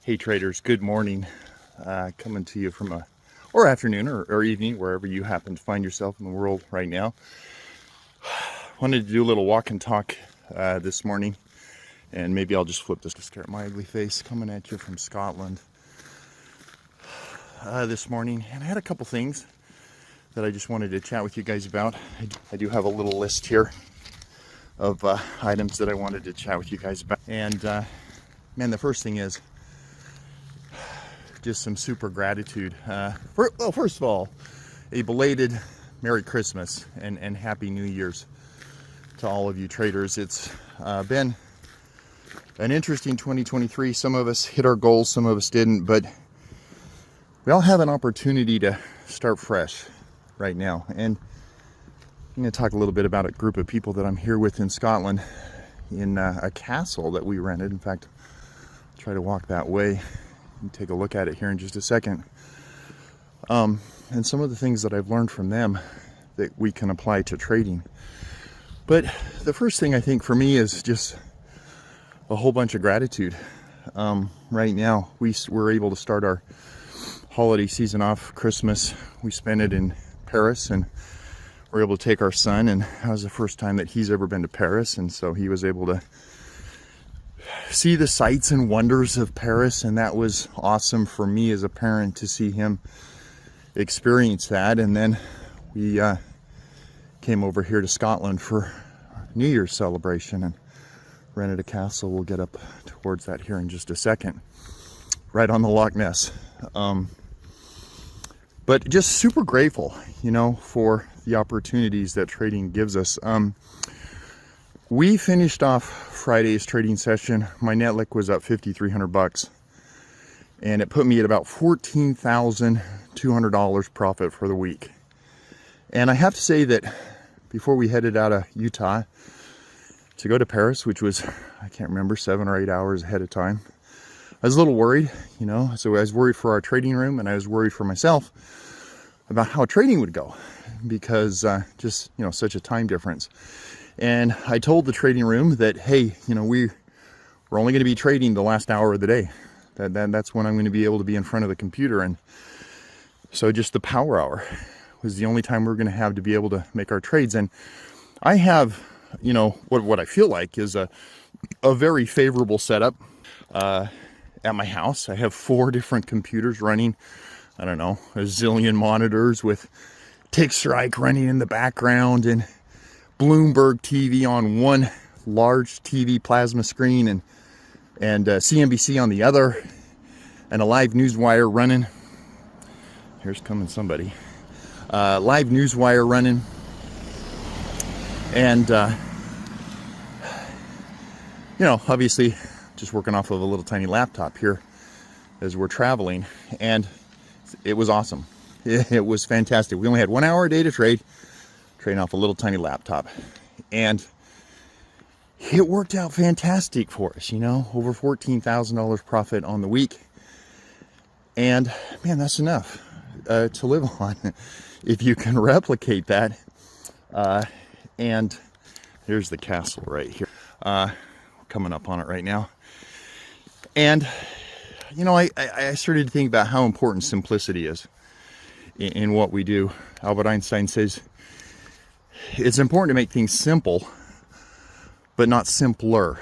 Hey traders, good morning. Coming to you from or afternoon or evening, wherever you happen to find yourself in the world right now. Wanted to do a little walk and talk this morning, and maybe I'll just flip this to stare at my ugly face coming at you from Scotland this morning. And I had a couple things that I just wanted to chat with you guys about. I do have a little list here of items that I wanted to chat with you guys about. And man, the first thing is just some super gratitude. Well, first of all, a belated Merry Christmas and Happy New Year's to all of you traders. It's been an interesting 2023. Some of us hit our goals, some of us didn't, but we all have an opportunity to start fresh right now. And I'm going to talk a little bit about a group of people that I'm here with in Scotland in a castle that we rented. In fact, I'll try to walk that way and take a look at it here in just a second. And some of the things that I've learned from them that we can apply to trading. But the first thing I think for me is just a whole bunch of gratitude. Right now, we're able to start our holiday season off, Christmas. We spent it in Paris, and we're able to take our son, and that was the first time that he's ever been to Paris, and so he was able to see the sights and wonders of Paris, and that was awesome for me as a parent to see him experience that. And then we came over here to Scotland for New Year's celebration and rented a castle. We'll get up towards that here in just a second, right on the Loch Ness. But just super grateful, you know, for the opportunities that trading gives us. We finished off Friday's trading session. My net lick was up $5,300, and it put me at about $14,200 profit for the week. And I have to say that before we headed out of Utah to go to Paris, which was, I can't remember, 7 or 8 hours ahead of time, I was a little worried, you know. So I was worried for our trading room, and I was worried for myself about how trading would go, because just, you know, such a time difference. And I told the trading room that, hey, you know, we're only going to be trading the last hour of the day. That's when I'm going to be able to be in front of the computer. And so just the power hour was the only time we're going to have to be able to make our trades. And I have, you know, what I feel like is a very favorable setup at my house. I have 4 different computers running, I don't know, a zillion monitors with Tick Strike running in the background, and Bloomberg TV on one large TV plasma screen, and CNBC on the other, and a live newswire running. Here's coming somebody. Live newswire running, and you know, obviously just working off of a little tiny laptop here as we're traveling, and it was awesome. It was fantastic. We only had 1 hour a day to trade, trading off a little tiny laptop, and it worked out fantastic for us, you know, over $14,000 profit on the week. And man, that's enough to live on if you can replicate that. And here's the castle right here, coming up on it right now. And you know, I started to think about how important simplicity is in what we do. Albert Einstein says it's important to make things simple, but not simpler.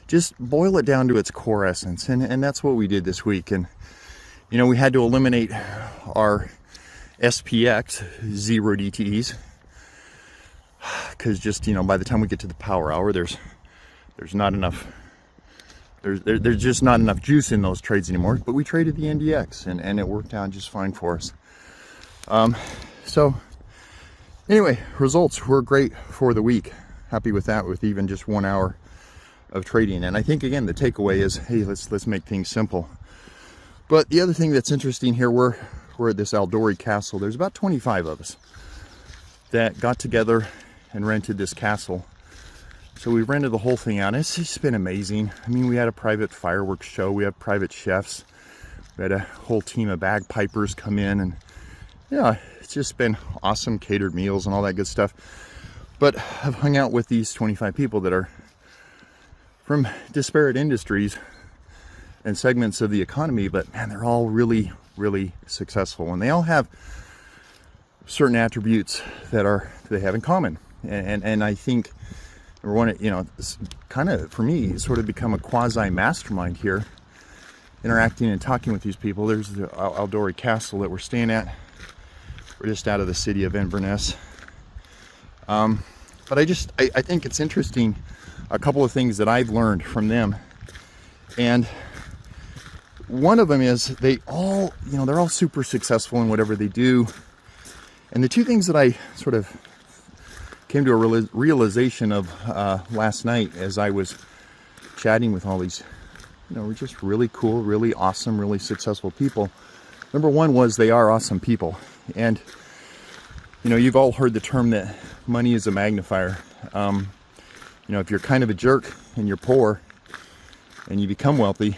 Just boil it down to its core essence, and that's what we did this week. And you know, we had to eliminate our SPX 0 DTEs, because just, you know, by the time we get to the power hour, there's not enough. There's just not enough juice in those trades anymore. But we traded the NDX, and it worked out just fine for us. So anyway, results were great for the week. Happy with that, with even just 1 hour of trading. And I think, again, the takeaway is, hey, let's make things simple. But the other thing that's interesting here, we're at this Aldori castle. There's about 25 of us that got together and rented this castle. So we rented the whole thing out. It's just been amazing. I mean, we had a private fireworks show. We have private chefs. We had a whole team of bagpipers come in, and yeah, it's just been awesome. Catered meals and all that good stuff. But I've hung out with these 25 people that are from disparate industries, and segments of the economy, but man, they're all really, really successful, and they all have certain attributes that they have in common. And I think, number one, you know, it's kind of, for me, it's sort of become a quasi mastermind here, interacting and talking with these people. There's the Aldori Castle that we're staying at. We're just out of the city of Inverness. But I think it's interesting, a couple of things that I've learned from them. And one of them is they're all super successful in whatever they do. And the two things that I sort of came to a realization of last night as I was chatting with all these, you know, just really cool, really awesome, really successful people. Number one was they are awesome people. And, you know, you've all heard the term that money is a magnifier. You know, if you're kind of a jerk and you're poor and you become wealthy,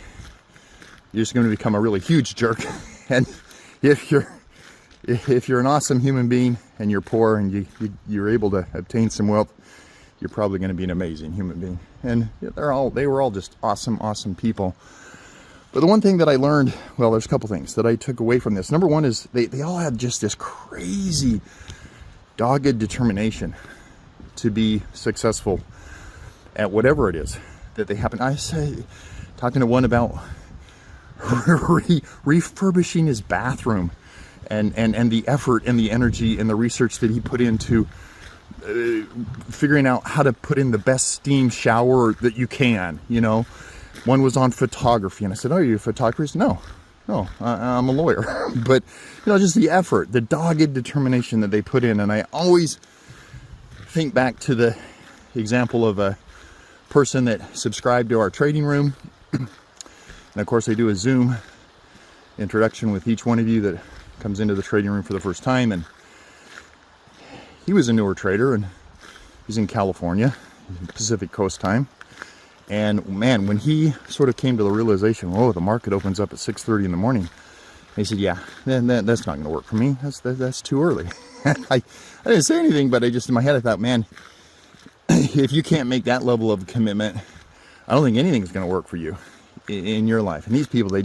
you're just going to become a really huge jerk. And if you're an awesome human being and you're poor and you're able to obtain some wealth, you're probably going to be an amazing human being. And they were all just awesome people. But the one thing that I learned, well, there's a couple things that I took away from this. Number one is they all had just this crazy, dogged determination to be successful at whatever it is that they happen. I say, talking to one about refurbishing his bathroom and the effort and the energy and the research that he put into figuring out how to put in the best steam shower that you can, you know. One was on photography, and I said, "Oh, you're a photographer?" No, I'm a lawyer. But, you know, just the effort, the dogged determination that they put in. And I always think back to the example of a person that subscribed to our trading room. And of course, I do a Zoom introduction with each one of you that comes into the trading room for the first time. And he was a newer trader, and he's in California, Pacific Coast time. And man, when he sort of came to the realization, oh, the market opens up at 6:30 in the morning, he said, yeah, that's not going to work for me. That's too early. And I didn't say anything, but I just, in my head, I thought, man, if you can't make that level of commitment, I don't think anything's going to work for you in your life. And these people, they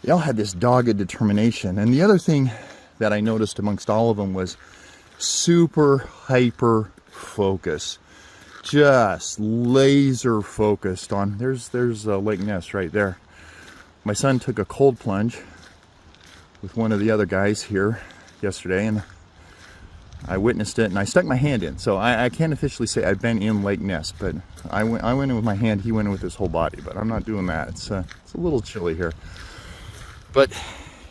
all had this dogged determination. And the other thing that I noticed amongst all of them was super hyper focus. Just laser focused on, there's Lake Ness right there. My son took a cold plunge with one of the other guys here yesterday, and I witnessed it, and I stuck my hand in. So I can't officially say I've been in Lake Ness, but I went in with my hand, he went in with his whole body, but I'm not doing that. It's a little chilly here. But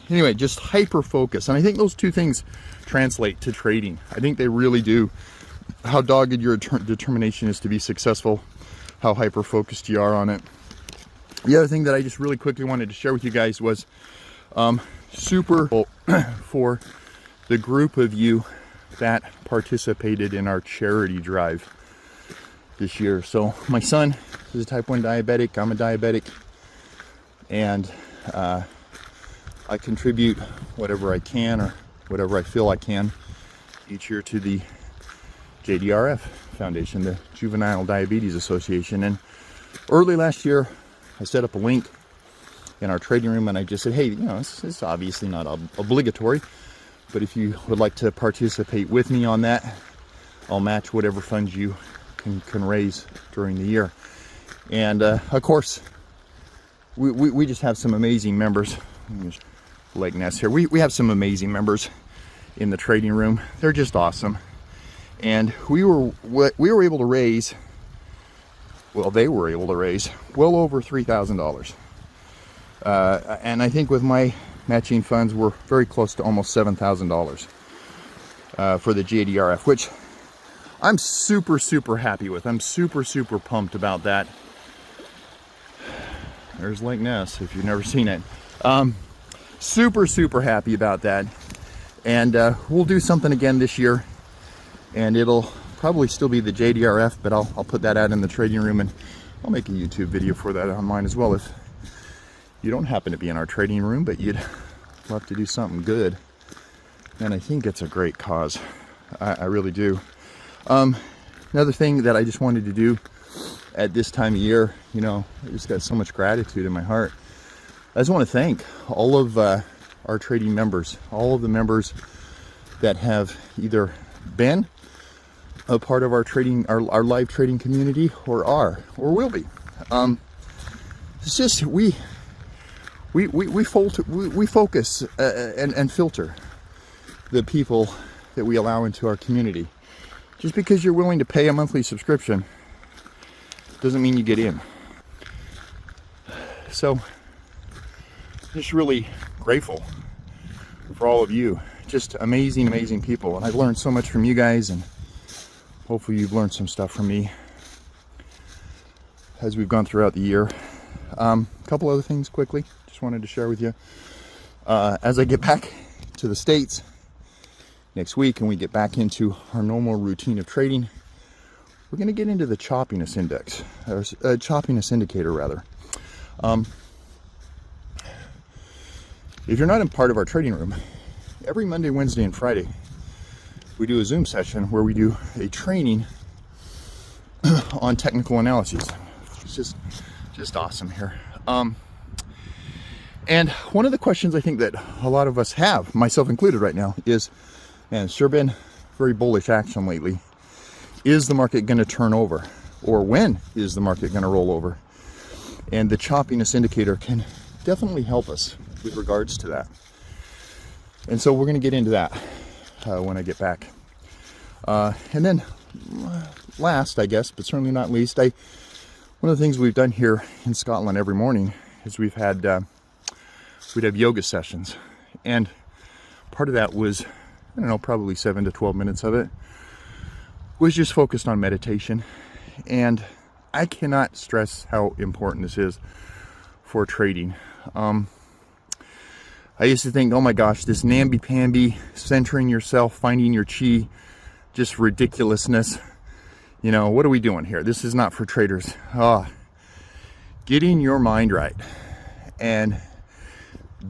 anyway, just hyper focus. And I think those two things translate to trading. I think they really do. How dogged your determination is to be successful, how hyper focused you are on it. The other thing that I just really quickly wanted to share with you guys was super for the group of you that participated in our charity drive this year. So my son is a type 1 diabetic, I'm a diabetic, and I contribute whatever I can or whatever I feel I can each year to the JDRF Foundation, the Juvenile Diabetes Association. And early last year, I set up a link in our trading room, and I just said, hey, you know, it's obviously not obligatory, but if you would like to participate with me on that, I'll match whatever funds you can raise during the year. And of course, we just have some amazing members. Lake Ness here. We have some amazing members in the trading room. They're just awesome. And we were able to raise, well, they were able to raise well over $3,000. And I think with my matching funds, we're very close to almost $7,000 for the JDRF, which I'm super, super happy with. I'm super, super pumped about that. There's Lake Ness, if you've never seen it. Super, super happy about that. And we'll do something again this year. And it'll probably still be the JDRF, but I'll put that out in the trading room, and I'll make a YouTube video for that online as well. If you don't happen to be in our trading room, but you'd love to do something good, and I think it's a great cause. I really do. Another thing that I just wanted to do at this time of year, you know, I just got so much gratitude in my heart. I just want to thank all of our trading members, all of the members that have either been a part of our trading, our live trading community, or are, or will be. It's just we focus and filter the people that we allow into our community. Just because you're willing to pay a monthly subscription doesn't mean you get in. So, just really grateful for all of you. Just amazing, amazing people. And I've learned so much from you guys, and hopefully you've learned some stuff from me as we've gone throughout the year. A couple other things quickly, just wanted to share with you. As I get back to the States next week and we get back into our normal routine of trading, we're going to get into the choppiness index, or choppiness indicator rather. If you're not in part of our trading room, every Monday, Wednesday, and Friday, we do a Zoom session where we do a training on technical analyses. It's just awesome here. And one of the questions I think that a lot of us have, myself included right now, is, man, it's sure been very bullish action lately. Is the market going to turn over? Or when is the market going to roll over? And the choppiness indicator can definitely help us with regards to that. And so we're going to get into that when I get back. And then last, I guess, but certainly not least, one of the things we've done here in Scotland every morning is we'd have yoga sessions. And part of that was, I don't know, probably 7 to 12 minutes of it was just focused on meditation. And I cannot stress how important this is for trading. I used to think, oh my gosh, this namby-pamby, centering yourself, finding your chi, just ridiculousness. You know, what are we doing here? This is not for traders. Getting your mind right and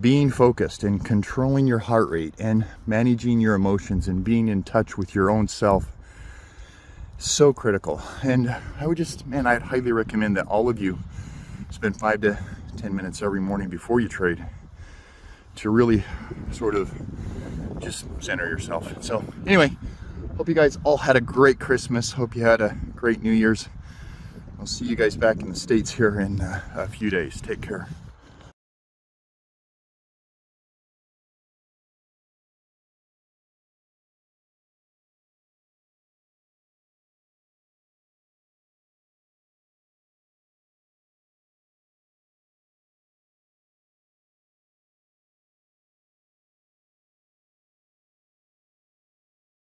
being focused and controlling your heart rate and managing your emotions and being in touch with your own self, so critical. And I would just, man, I'd highly recommend that all of you spend 5 to 10 minutes every morning before you trade to really sort of just center yourself. So anyway, hope you guys all had a great Christmas. Hope you had a great New Year's. I'll see you guys back in the States here in a few days. Take care.